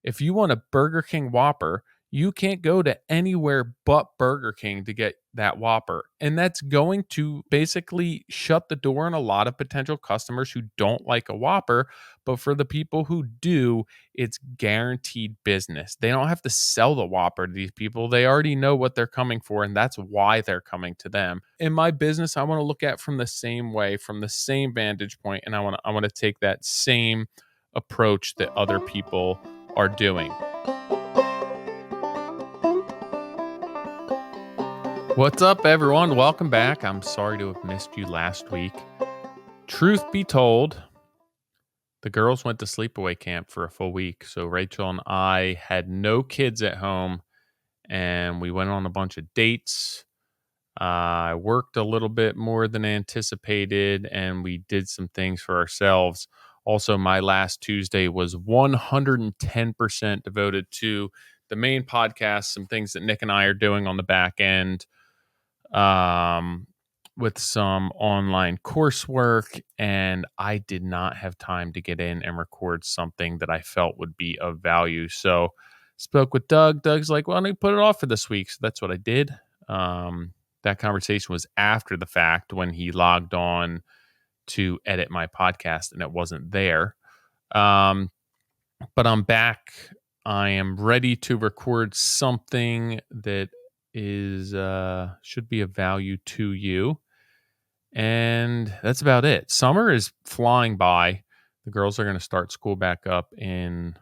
If you want a Burger King Whopper, you can't go to anywhere but Burger King to get that Whopper. And that's going to basically shut the door on a lot of potential customers who don't like a Whopper. But for the people who do, it's guaranteed business. They don't have to sell the Whopper to these people. They already know what they're coming for, and that's why they're coming to them. In my business, I want to look at from the same way, from the same vantage point, and I want to take that same approach that other people are doing. What's up, everyone? Welcome back. I'm sorry to have missed you last week. Truth be told, the girls went to sleepaway camp for a full week. So Rachel and I had no kids at home, and we went on a bunch of dates. I worked a little bit more than anticipated, and we did some things for ourselves. Also, my last Tuesday was 110% devoted to the main podcast, some things that Nick and I are doing on the back end, with some online coursework, and I did not have time to get in and record something that I felt would be of value. So spoke with Doug. Doug's like, well, let me put it off for this week. So that's what I did. That conversation was after the fact when he logged on to edit my podcast and it wasn't there. But I'm back. I am ready to record something that is should be of value to you. And that's about it. Summer is flying by. The girls are going to start school back up in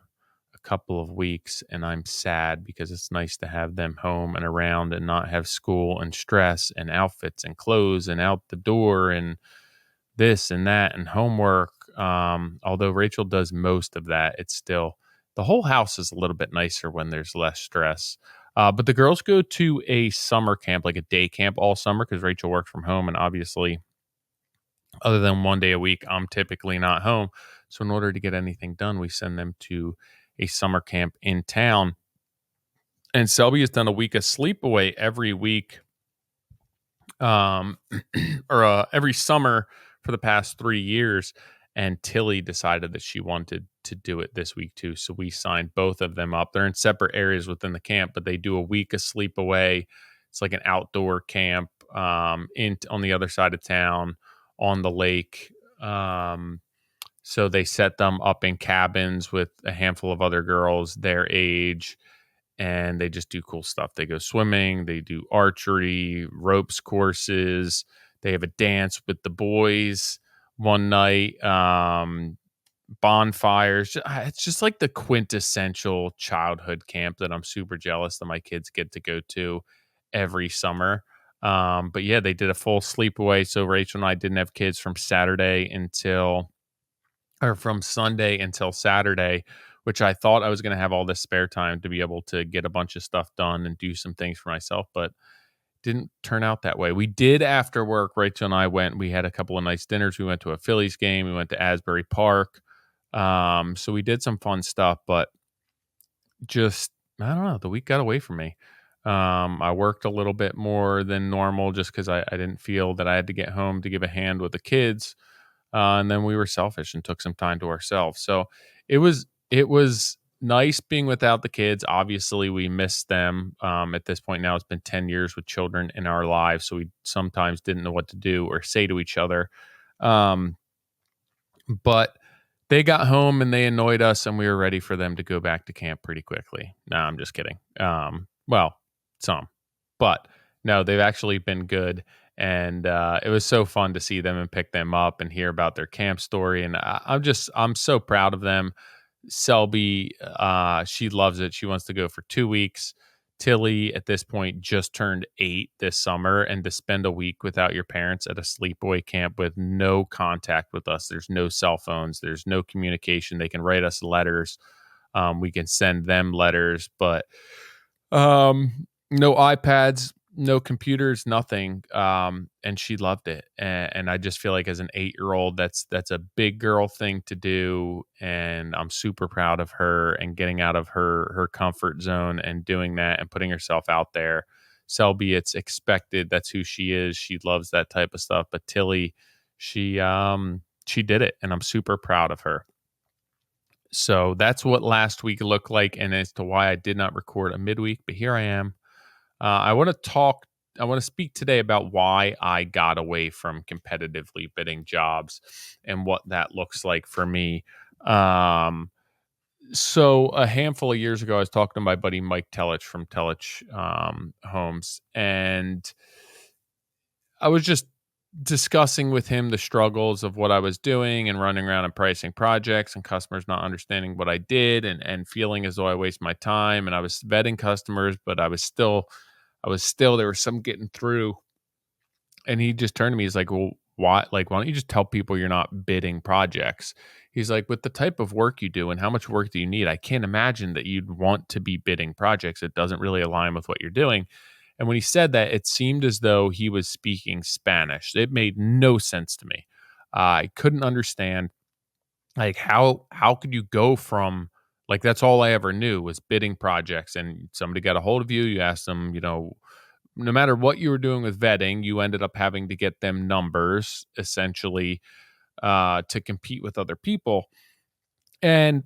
a couple of weeks, and I'm sad because it's nice to have them home and around and not have school and stress and outfits and clothes and out the door and this and that and homework. Although Rachel does most of that, it's still the whole house is a little bit nicer when there's less stress. But the girls go to a summer camp, like a day camp all summer, because Rachel works from home. And obviously, other than one day a week, I'm typically not home. So in order to get anything done, we send them to a summer camp in town. And Selby has done a week of sleepaway every week, or every summer for the past 3 years. And Tilly decided that she wanted to do it this week too. So we signed both of them up. They're in separate areas within the camp, but they do a week of sleepaway. It's like an outdoor camp on the other side of town on the lake. So they set them up in cabins with a handful of other girls their age, and they just do cool stuff. They go swimming, they do archery, ropes courses. They have a dance with the boys one night, bonfires. It's just like the quintessential childhood camp that I'm super jealous that my kids get to go to every summer. But yeah, they did a full sleepaway. So Rachel and I didn't have kids from from Sunday until Saturday, which I thought I was going to have all this spare time to be able to get a bunch of stuff done and do some things for myself, but didn't turn out that way. We did after work. Rachel and I we had a couple of nice dinners. We went to a Phillies game. We went to Asbury Park. So we did some fun stuff, but just, I don't know, the week got away from me. I worked a little bit more than normal just because I didn't feel that I had to get home to give a hand with the kids. And then we were selfish and took some time to ourselves. So it was nice being without the kids. Obviously, we missed them. At this point now, it's been 10 years with children in our lives, so we sometimes didn't know what to do or say to each other. But they got home and they annoyed us, and we were ready for them to go back to camp pretty quickly. No, I'm just kidding. Well, some, but no, they've actually been good. And it was so fun to see them and pick them up and hear about their camp story. And I'm so proud of them. Selby, she loves it. She wants to go for 2 weeks. Tilly, at this point, just turned 8 this summer, and to spend a week without your parents at a sleepaway camp with no contact with us. There's no cell phones. There's no communication. They can write us letters. We can send them letters, but no iPads, no computers, nothing. And she loved it. And I just feel like as an 8-year-old, that's a big girl thing to do. And I'm super proud of her and getting out of her comfort zone and doing that and putting herself out there. Selby, it's expected. That's who she is. She loves that type of stuff. But Tilly, she did it, and I'm super proud of her. So that's what last week looked like, and as to why I did not record a midweek, but here I am. I want to talk. I want to speak today about why I got away from competitively bidding jobs and what that looks like for me. Um, so a handful of years ago, I was talking to my buddy Mike Telich from Telich Homes, and I was just discussing with him the struggles of what I was doing and running around and pricing projects and customers not understanding what I did and feeling as though I waste my time. And I was vetting customers, but I was still there was some getting through. And he just turned to me, he's like, "Well, why don't you just tell people you're not bidding projects?" He's like, "With the type of work you do and how much work do you need, I can't imagine that you'd want to be bidding projects. It doesn't really align with what you're doing." And when he said that, it seemed as though he was speaking Spanish. It made no sense to me. I couldn't understand, like, how could you go from, like, that's all I ever knew was bidding projects, and somebody got a hold of you, you asked them, no matter what you were doing with vetting, you ended up having to get them numbers essentially, to compete with other people. And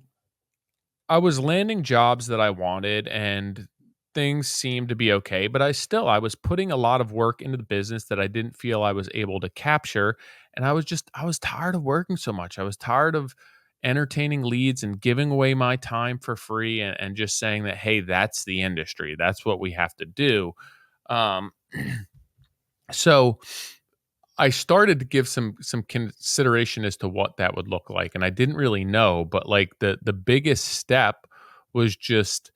I was landing jobs that I wanted and things seemed to be okay, but I was putting a lot of work into the business that I didn't feel I was able to capture. And I was tired of working so much. I was tired of entertaining leads and giving away my time for free and just saying that, hey, that's the industry. That's what we have to do. Um, so I started to give some consideration as to what that would look like, and I didn't really know, but like the biggest step was just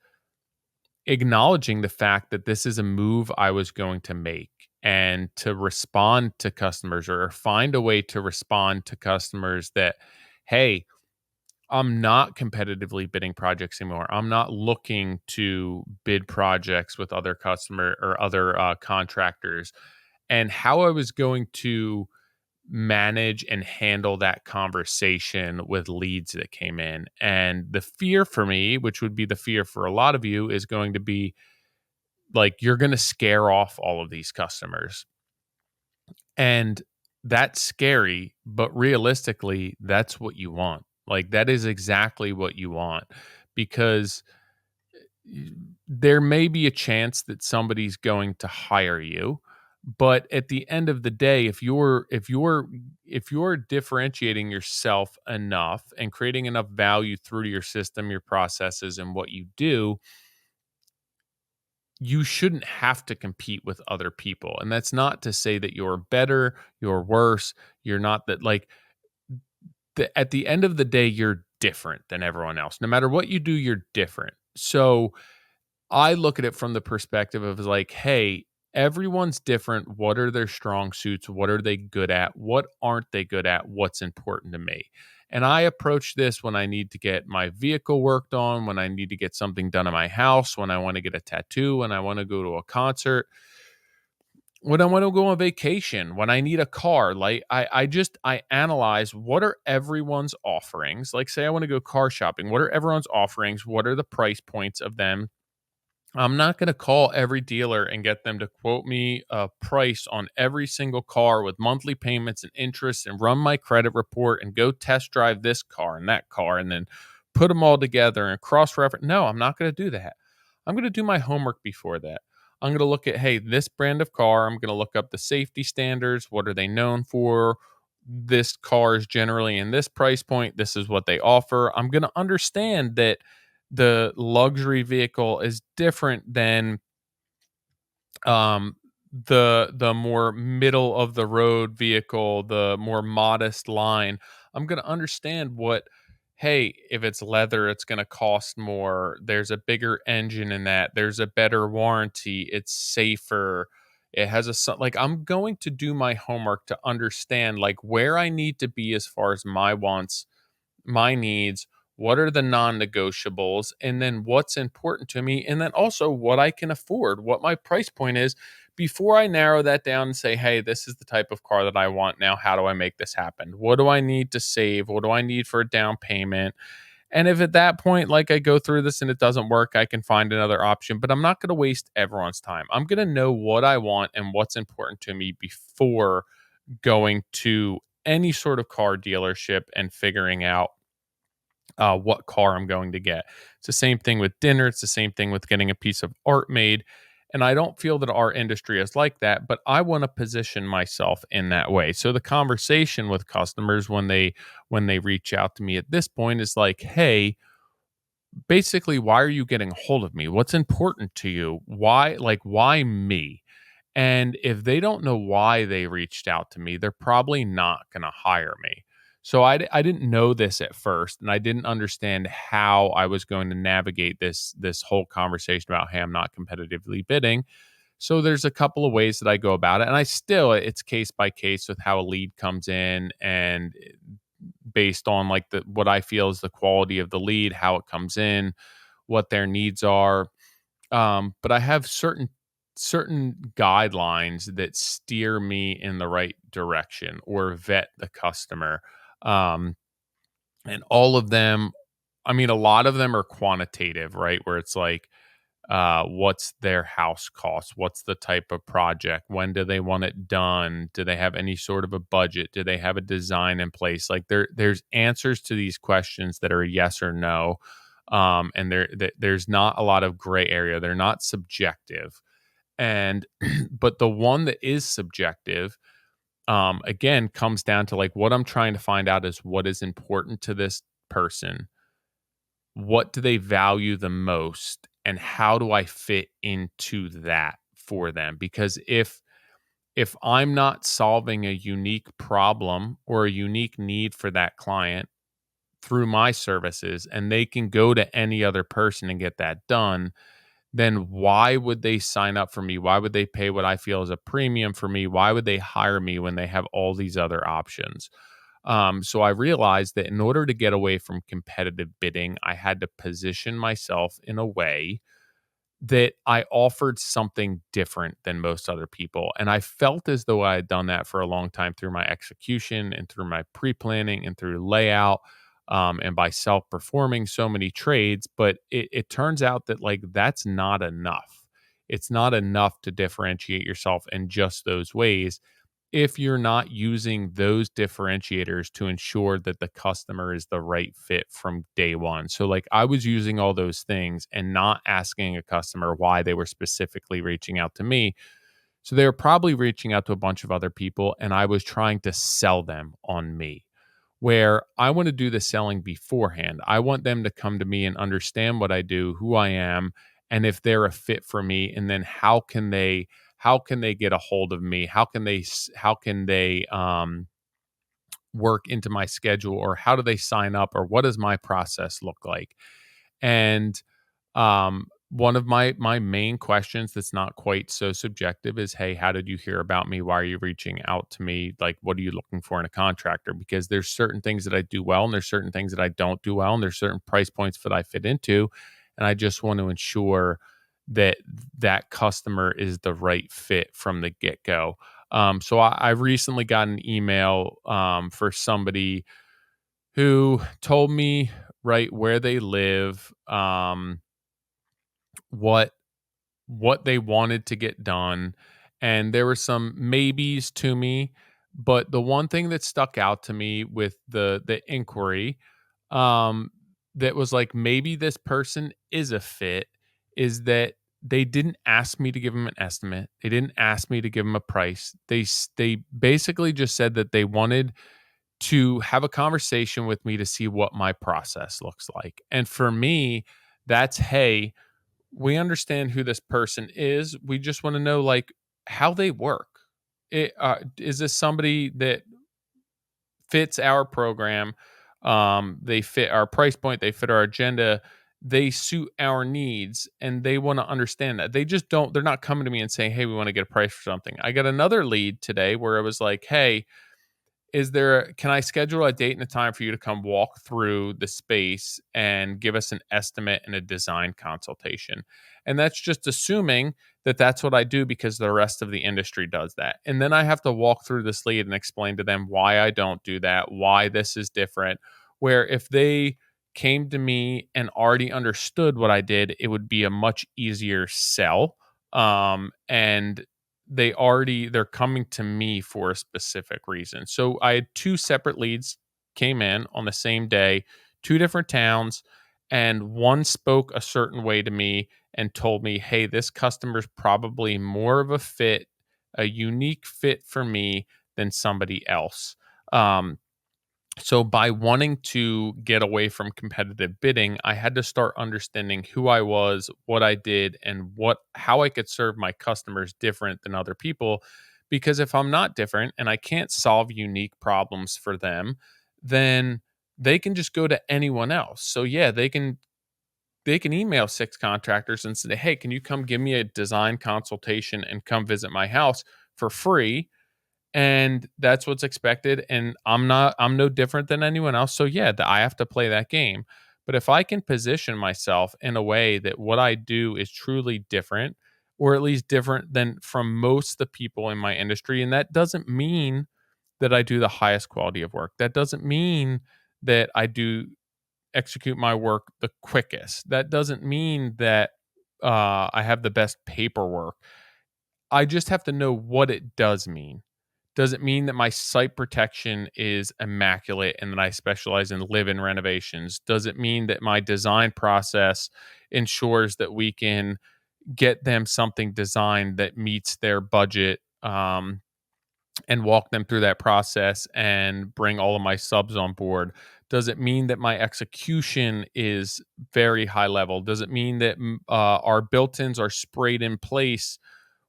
acknowledging the fact that this is a move I was going to make and to respond to customers or find a way to respond to customers that, hey, I'm not competitively bidding projects anymore. I'm not looking to bid projects with other customer or other contractors, and how I was going to manage and handle that conversation with leads that came in. And the fear for me, which would be the fear for a lot of you, is going to be like, you're going to scare off all of these customers. And that's scary, but realistically, that's what you want. Like, that is exactly what you want, because there may be a chance that somebody's going to hire you, but at the end of the day, if you're differentiating yourself enough and creating enough value through your system, your processes, and what you do, you shouldn't have to compete with other people. And that's not to say that you're better, you're worse, you're not that, like, at the end of the day, you're different than everyone else. No matter what you do, you're different. So I look at it from the perspective of, like, hey, everyone's different. What are their strong suits? What are they good at? What aren't they good at? What's important to me? And I approach this when I need to get my vehicle worked on, when I need to get something done in my house, when I want to get a tattoo, when I want to go to a concert, when I want to go on vacation, when I need a car. Like, I analyze what are everyone's offerings. Like, say I want to go car shopping. What are everyone's offerings? What are the price points of them? I'm not going to call every dealer and get them to quote me a price on every single car with monthly payments and interest and run my credit report and go test drive this car and that car and then put them all together and cross reference. No, I'm not going to do that. I'm going to do my homework before that. I'm going to look at, hey, this brand of car. I'm going to look up the safety standards. What are they known for? This car is generally in this price point. This is what they offer. I'm going to understand that the luxury vehicle is different than um the more middle of the road vehicle, the more modest line. I'm going to understand what, hey, if it's leather, it's going to cost more. There's a bigger engine in that. There's a better warranty. It's safer. It has like, I'm going to do my homework to understand, like, where I need to be as far as my wants, my needs, what are the non-negotiables, and then what's important to me, and then also what I can afford, what my price point is, before I narrow that down and say, hey, this is the type of car that I want now. How do I make this happen? What do I need to save? What do I need for a down payment? And if at that point, like, I go through this and it doesn't work, I can find another option, but I'm not going to waste everyone's time. I'm going to know what I want and what's important to me before going to any sort of car dealership and figuring out what car I'm going to get. It's the same thing with dinner. It's the same thing with getting a piece of art made. And I don't feel that our industry is like that, but I want to position myself in that way. So the conversation with customers when they reach out to me at this point is like, hey, basically, why are you getting a hold of me? What's important to you? Why me? And if they don't know why they reached out to me, they're probably not going to hire me. So I didn't know this at first, and I didn't understand how I was going to navigate this whole conversation about, hey, I'm not competitively bidding. So there's a couple of ways that I go about it, and it's case by case with how a lead comes in, and based on like the what I feel is the quality of the lead, how it comes in, what their needs are. But I have certain guidelines that steer me in the right direction or vet the customer. Um, and all of them, I mean, a lot of them are quantitative, right? Where it's like, what's their house cost? What's the type of project? When do they want it done? Do they have any sort of a budget? Do they have a design in place? Like there's answers to these questions that are a yes or no. And there's not a lot of gray area. They're not subjective. And but the one that is subjective, again, comes down to like what I'm trying to find out is what is important to this person, what do they value the most, and how do I fit into that for them? Because if I'm not solving a unique problem or a unique need for that client through my services, and they can go to any other person and get that done, then why would they sign up for me? Why would they pay what I feel is a premium for me? Why would they hire me when they have all these other options? So I realized that in order to get away from competitive bidding, I had to position myself in a way that I offered something different than most other people. And I felt as though I had done that for a long time through my execution and through my pre planning and through layout, and by self performing so many trades. But it turns out that like that's not enough. It's not enough to differentiate yourself in just those ways if you're not using those differentiators to ensure that the customer is the right fit from day one. So, like, I was using all those things and not asking a customer why they were specifically reaching out to me. So, they were probably reaching out to a bunch of other people, and I was trying to sell them on me. Where I want to do the selling beforehand. I want them to come to me and understand what I do, who I am, and if they're a fit for me. And then how can they get a hold of me? How can they work into my schedule, or how do they sign up, or what does my process look like? And one of my main questions that's not quite so subjective is, hey, how did you hear about me? Why are you reaching out to me? Like, what are you looking for in a contractor? Because there's certain things that I do well, and there's certain things that I don't do well, and there's certain price points that I fit into, and I just want to ensure that that customer is the right fit from the get go. So I recently got an email for somebody who told me right where they live, what what they wanted to get done, and there were some maybes to me, but the one thing that stuck out to me with the inquiry, um that was like maybe this person is a fit, is that they didn't ask me to give them an estimate. They didn't ask me to give them a price. They basically just said that they wanted to have a conversation with me to see what my process looks like. And for me, that's, hey, we understand who this person is. We just want to know like how they work. Is this somebody that fits our program? They fit our price point. They fit our agenda. They suit our needs, and they want to understand that. They just don't. They're not coming to me and saying, "Hey, we want to get a price for something." I got another lead today where it was like, "Hey, can I schedule a date and a time for you to come walk through the space and give us an estimate and a design consultation?" And that's just assuming that that's what I do because the rest of the industry does that. And then I have to walk through this lead and explain to them why I don't do that, why this is different. Where if they came to me and already understood what I did, it would be a much easier sell. And they're coming to me for a specific reason. So I had two separate leads came in on the same day, two different towns, and one spoke a certain way to me and told me, hey, this customer's probably more of a fit, a unique fit for me than somebody else. Um, so by wanting to get away from competitive bidding, I had to start understanding who I was, what I did, and what how I could serve my customers different than other people. Because if I'm not different and I can't solve unique problems for them, then they can just go to anyone else. So yeah, they can email six contractors and say, "Hey, can you come give me a design consultation and come visit my house for free?" And that's what's expected, and I'm no different than anyone else, so yeah, I have to play that game. But if I can position myself in a way that what I do is truly different, or at least different than from most of the people in my industry, and that doesn't mean that I do the highest quality of work, that doesn't mean that I do execute my work the quickest, that doesn't mean that I have the best paperwork. I just have to know what it does mean. Does it mean that my site protection is immaculate and that I specialize in live-in renovations? Does it mean that my design process ensures that we can get them something designed that meets their budget, and walk them through that process and bring all of my subs on board? Does it mean that my execution is very high level? Does it mean that our built-ins are sprayed in place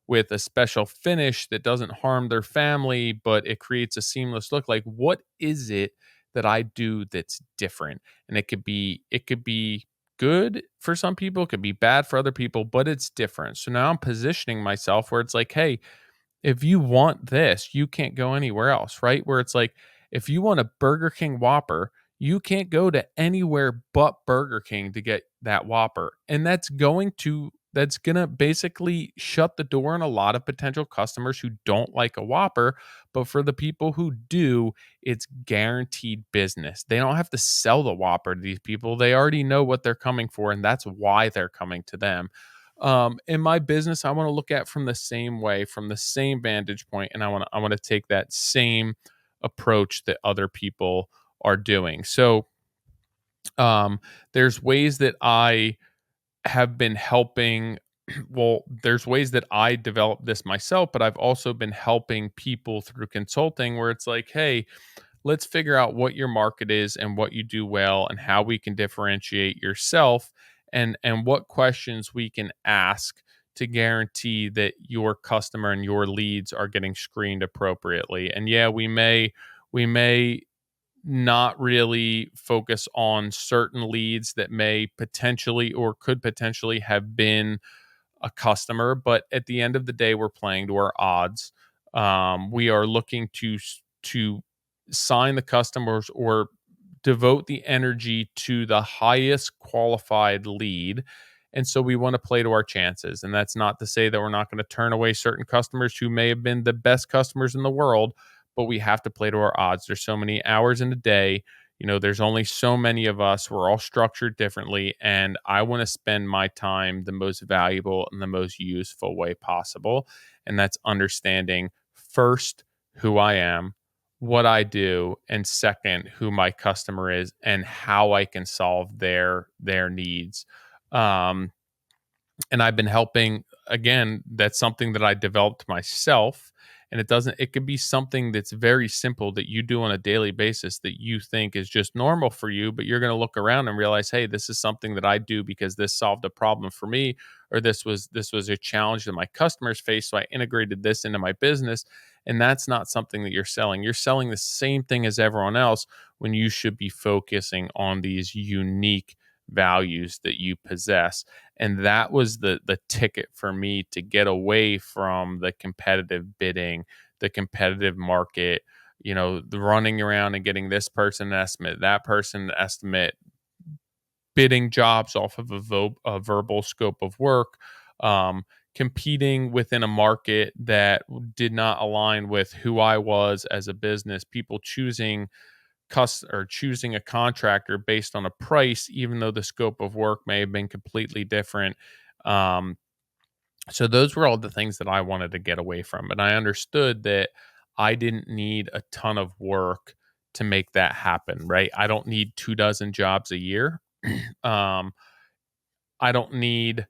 with a special finish that doesn't harm their family, but it creates a seamless look? Like, what is it that I do that's different? And it could be good for some people, it could be bad for other people, but it's different. So now I'm positioning myself where it's like, hey, if you want this, you can't go anywhere else, right? Where it's like, if you want a Burger King Whopper, you can't go to anywhere but Burger King to get that Whopper. And that's gonna basically shut the door on a lot of potential customers who don't like a Whopper. But for the people who do, it's guaranteed business. They don't have to sell the Whopper to these people. They already know what they're coming for, and that's why they're coming to them. In my business, I want to look at from the same way, from the same vantage point, and I want to take that same approach that other people are doing. So there's ways that I have been helping. Well, there's ways that I developed this myself, but I've also been helping people through consulting where it's like, hey, let's figure out what your market is and what you do well and how we can differentiate yourself, and what questions we can ask to guarantee that your customer and your leads are getting screened appropriately. And yeah, we may not really focus on certain leads that may potentially or could potentially have been a customer, but at the end of the day, we're playing to our odds. We are looking to sign the customers or devote the energy to the highest qualified lead. And so we want to play to our chances. And that's not to say that we're not going to turn away certain customers who may have been the best customers in the world, but we have to play to our odds. There's so many hours in a day. There's only so many of us. We're all structured differently. And I want to spend my time the most valuable and the most useful way possible. And that's understanding first who I am, what I do, and second, who my customer is and how I can solve their needs. Um, and I've been helping. Again, that's something that I developed myself, and it could be something that's very simple that you do on a daily basis that you think is just normal for you, but you're going to look around and realize, hey, this is something that I do because this solved a problem for me, or this was a challenge that my customers face, so I integrated this into my business. And that's not something that you're selling the same thing as everyone else, when you should be focusing on these unique values that you possess. And that was the ticket for me to get away from the competitive bidding, the competitive market, the running around and getting this person an estimate, that person an estimate, bidding jobs off of a verbal scope of work, competing within a market that did not align with who I was as a business, people choosing a contractor based on a price, even though the scope of work may have been completely different. Um, so those were all the things that I wanted to get away from. And I understood that I didn't need a ton of work to make that happen, right? I don't need 2 dozen jobs a year. um, I don't need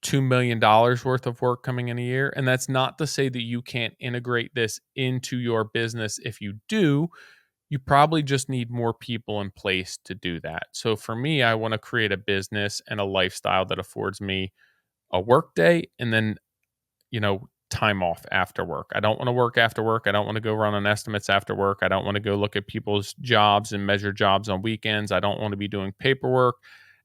$2 million worth of work coming in a year. And that's not to say that you can't integrate this into your business. If you do, you probably just need more people in place to do that. So for me, I want to create a business and a lifestyle that affords me a work day and then, time off after work. I don't want to work after work. I don't want to go run on estimates after work. I don't want to go look at people's jobs and measure jobs on weekends. I don't want to be doing paperwork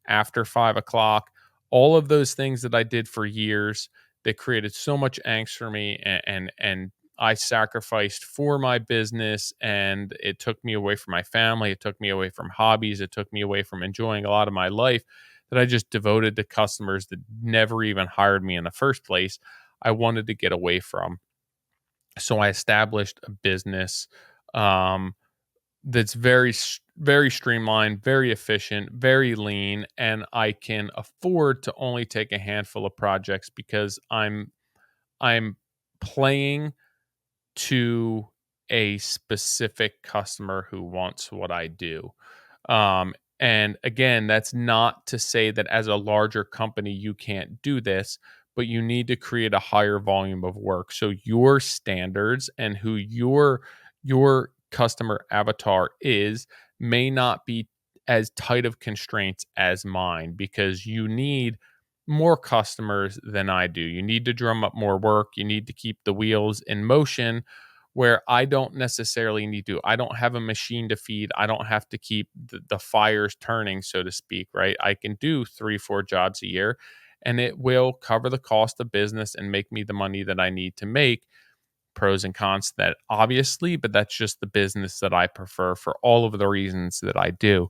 after 5 o'clock. All of those things that I did for years that created so much angst for me, and I sacrificed for my business, and it took me away from my family. It took me away from hobbies. It took me away from enjoying a lot of my life that I just devoted to customers that never even hired me in the first place. I wanted to get away from. So I established a business um, that's very streamlined, very efficient, very lean, and I can afford to only take a handful of projects because I'm playing to a specific customer who wants what I do. And again, that's not to say that as a larger company, you can't do this, but you need to create a higher volume of work. So your standards and who your customer avatar is may not be as tight of constraints as mine because you need more customers than I do. You need to drum up more work. You need to keep the wheels in motion where I don't necessarily need to. I don't have a machine to feed. I don't have to keep the fires turning, so to speak, right? I can do 3, 4 jobs a year and it will cover the cost of business and make me the money that I need to make. Pros and cons to that, obviously, but that's just the business that I prefer for all of the reasons that I do.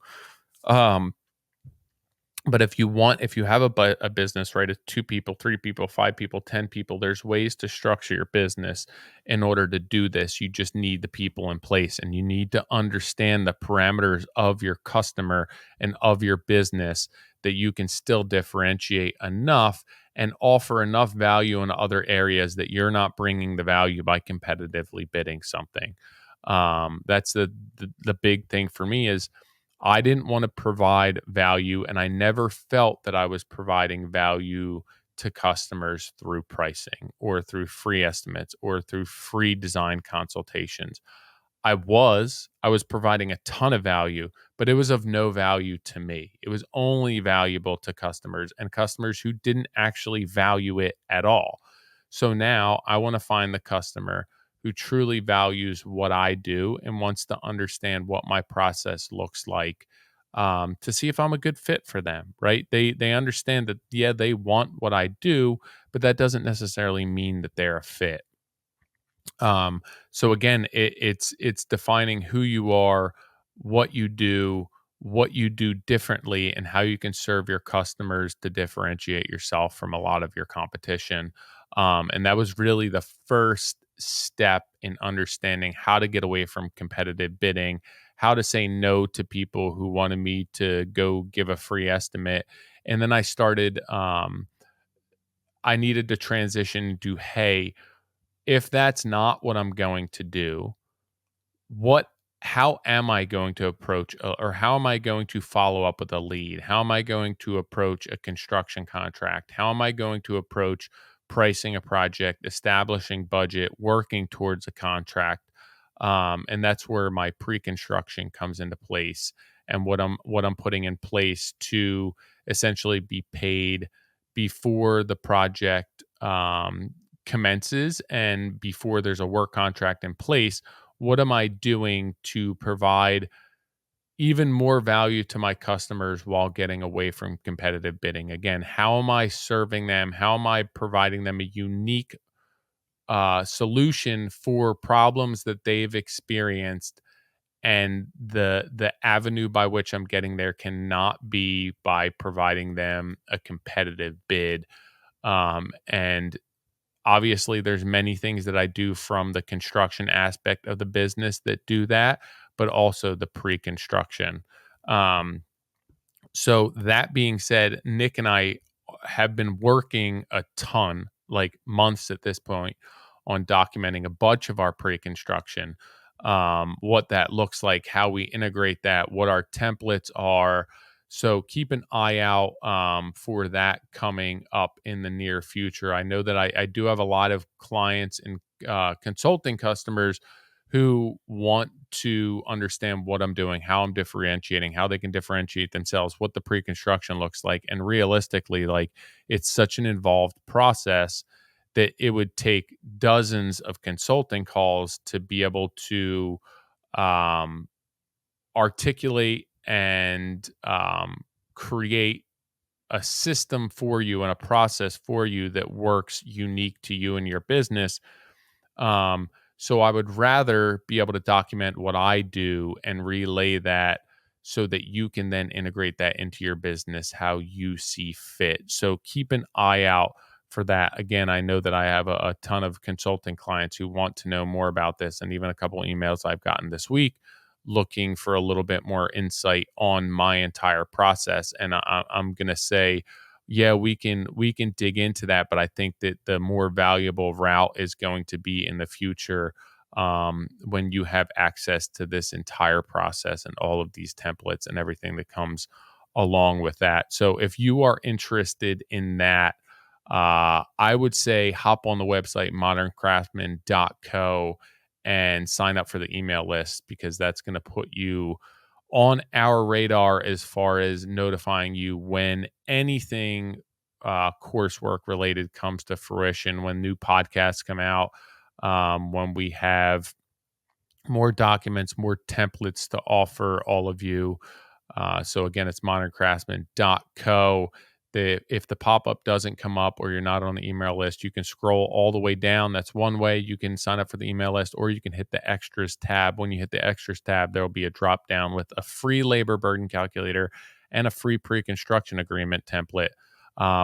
Um, but if you have a business, right, of 2 people, 3 people, 5 people, 10 people, there's ways to structure your business in order to do this. You just need the people in place, and you need to understand the parameters of your customer and of your business that you can still differentiate enough and offer enough value in other areas that you're not bringing the value by competitively bidding something. That's the big thing for me is I didn't want to provide value, and I never felt that I was providing value to customers through pricing or through free estimates or through free design consultations. I was providing a ton of value, but it was of no value to me. It was only valuable to customers and customers who didn't actually value it at all. So now I want to find the customer who truly values what I do and wants to understand what my process looks like, to see if I'm a good fit for them. Right? They understand that, yeah, they want what I do, but that doesn't necessarily mean that they're a fit. um, so again, it's defining who you are, what you do differently, and how you can serve your customers to differentiate yourself from a lot of your competition. And that was really the first step in understanding how to get away from competitive bidding, how to say no to people who wanted me to go give a free estimate. And then I needed to transition to, hey, if that's not what I'm going to do, what how am I going to approach, or how am I going to follow up with a lead? How am I going to approach a construction contract? How am I going to approach pricing a project, establishing budget, working towards a contract? And that's where my pre-construction comes into place, and what I'm putting in place to essentially be paid before the project commences and before there's a work contract in place. What am I doing to provide even more value to my customers while getting away from competitive bidding? Again, how am I serving them? How am I providing them a unique solution for problems that they've experienced? And the avenue by which I'm getting there cannot be by providing them a competitive bid. And obviously, there's many things that I do from the construction aspect of the business that do that, but also the pre-construction. Um, so that being said, Nick and I have been working a ton, like months at this point, on documenting a bunch of our pre-construction. what that looks like, how we integrate that, what our templates are. So keep an eye out for that coming up in the near future. I know that I do have a lot of clients and consulting customers who want to understand what I'm doing, how I'm differentiating, how they can differentiate themselves, what the pre-construction looks like. And realistically, like, it's such an involved process that it would take dozens of consulting calls to be able to um, articulate and create a system for you and a process for you that works unique to you and your business. So I would rather be able to document what I do and relay that so that you can then integrate that into your business how you see fit. So keep an eye out for that. Again, I know that I have a ton of consulting clients who want to know more about this, and even a couple emails I've gotten this week looking for a little bit more insight on my entire process. And I'm going to say, yeah, we can dig into that, but I think that the more valuable route is going to be in the future, when you have access to this entire process and all of these templates and everything that comes along with that. So if you are interested in that, I would say hop on the website moderncraftsman.co and sign up for the email list, because that's going to put you on our radar as far as notifying you when anything coursework related comes to fruition, when new podcasts come out, when we have more documents, more templates to offer all of you. So again, it's moderncraftsman.co. If the pop-up doesn't come up or you're not on the email list, you can scroll all the way down. That's one way you can sign up for the email list, or you can hit the extras tab. When you hit the extras tab, there will be a drop down with a free labor burden calculator and a free pre-construction agreement template,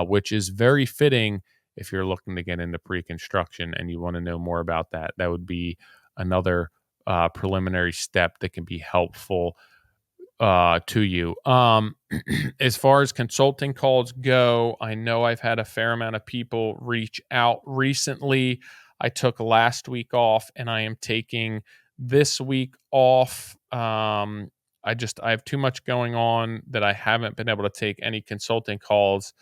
which is very fitting if you're looking to get into pre-construction and you want to know more about that. That would be another preliminary step that can be helpful to you. As far as consulting calls go, I know I've had a fair amount of people reach out recently. I took last week off and I am taking this week off. I have too much going on that I haven't been able to take any consulting calls.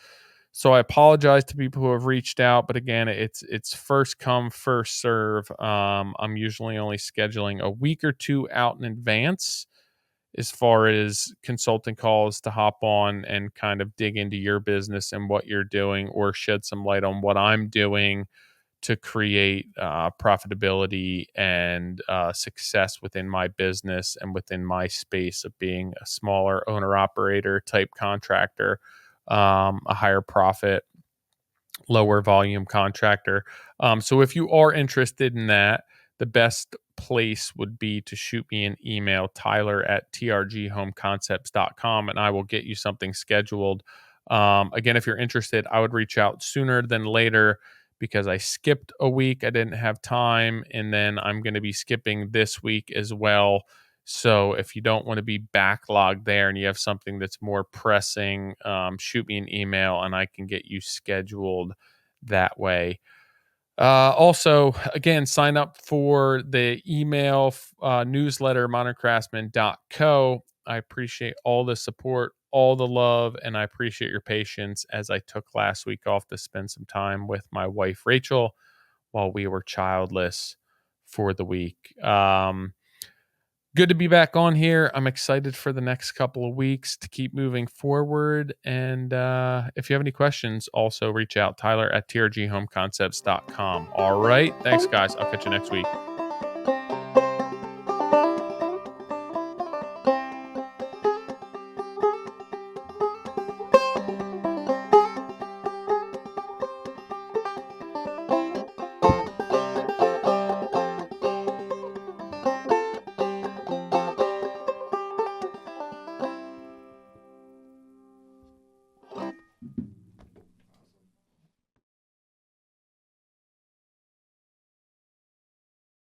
So I apologize to people who have reached out, but again, it's first come, first serve. I'm usually only scheduling a week or two out in advance as far as consulting calls to hop on and kind of dig into your business and what you're doing, or shed some light on what I'm doing to create profitability and success within my business and within my space of being a smaller owner operator type contractor, a higher profit, lower volume contractor. So if you are interested in that, the best place would be to shoot me an email, tyler@trghomeconcepts.com, and I will get you something scheduled. Again, if you're interested, I would reach out sooner than later, because I skipped a week. I didn't have time. And then I'm going to be skipping this week as well. So if you don't want to be backlogged there and you have something that's more pressing, shoot me an email and I can get you scheduled that way. Also, again, sign up for the email newsletter, moderncraftsman.co. I appreciate all the support, all the love, and I appreciate your patience as I took last week off to spend some time with my wife, Rachel, while we were childless for the week. Good to be back on here. I'm excited for the next couple of weeks to keep moving forward. And if you have any questions, also reach out, Tyler@trghomeconcepts.com. All right. Thanks, guys. I'll catch you next week.